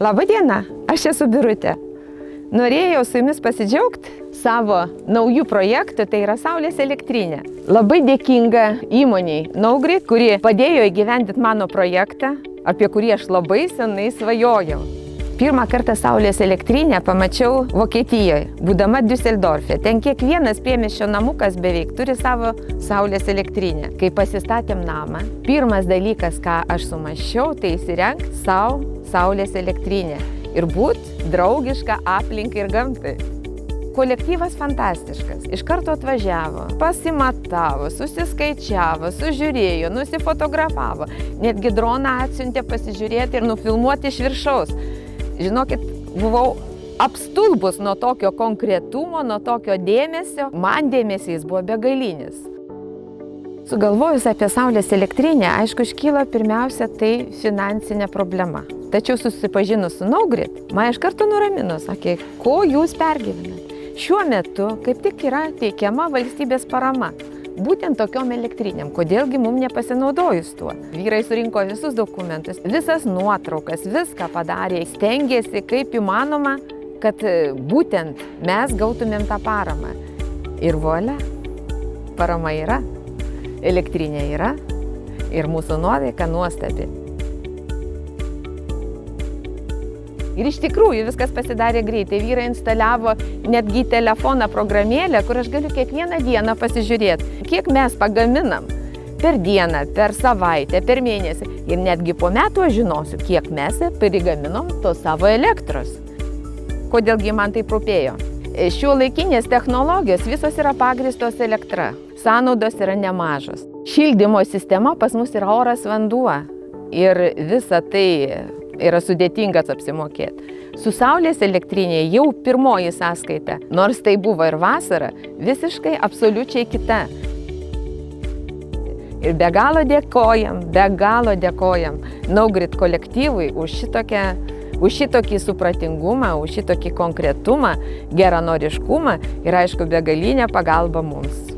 Labą dieną, aš esu Birutė. Norėjau su jumis pasidžiaugti savo naujų projektų, tai yra saulės elektrinė. Labai dėkinga įmoniai Naugrid, kuri padėjo įgyvendinti mano projektą, apie kurį aš labai senai svajojau. Pirmą kartą saulės elektrinę pamačiau Vokietijoje, būdama Düsseldorfe. Ten kiekvienas priemiesčio namukas beveik turi savo saulės elektrinę. Kai pasistatėm namą, pirmas dalykas, ką aš sumąsčiau, tai įsirengti savo saulės elektrinę ir būti draugiška aplinkai ir gamtai. Kolektyvas fantastiškas. Iš karto atvažiavo, pasimatavo, susiskaičiavo, sužiūrėjo, nusifotografavo. Netgi droną atsiuntė pasižiūrėti ir nufilmuoti iš viršaus. Žinokit, buvau apstulbus nuo tokio konkretumo, nuo tokio dėmesio. Man dėmesys buvo begalinis. Sugalvojus apie saulės elektrinę, aišku, iškyla pirmiausia tai finansinė problema. Tačiau susipažinus su Naugrid, man iš karto nuramino, sakė, ko jūs pergyvenat. Šiuo metu kaip tik yra teikiama valstybės parama. Būtent tokiom elektrinėm, kodėlgi mums nepasinaudojus tuo. Vyrai surinko visus dokumentus, visas nuotraukas, viską padarė, stengėsi kaip įmanoma, kad būtent mes gautumėm tą paramą. Ir volia, parama yra, elektrinė yra ir mūsų nuotaika nuostabi. Ir iš tikrųjų viskas pasidarė greitai. Vyrai instaliavo netgi telefoną programėlę, kur aš galiu kiekvieną dieną pasižiūrėti, kiek mes pagaminam per dieną, per savaitę, per mėnesį. Ir netgi po metų aš žinosiu, kiek mes prigaminom to savo elektros. Kodėlgi man tai rūpėjo? Šiuolaikinės technologijos visos yra pagrįstos elektra. Sąnaudos yra nemažos. Šildymo sistema pas mus yra oras, vanduo. Ir visa tai yra sudėtingas apsimokėti. Su saulės elektrinė jau pirmoji sąskaita, nors tai buvo ir vasara, visiškai absoliučiai kita. Ir be galo dėkojam Naugrid kolektyvui už šitokį supratingumą, už šitokį konkretumą, geranoriškumą ir aišku begalinę pagalbą mums.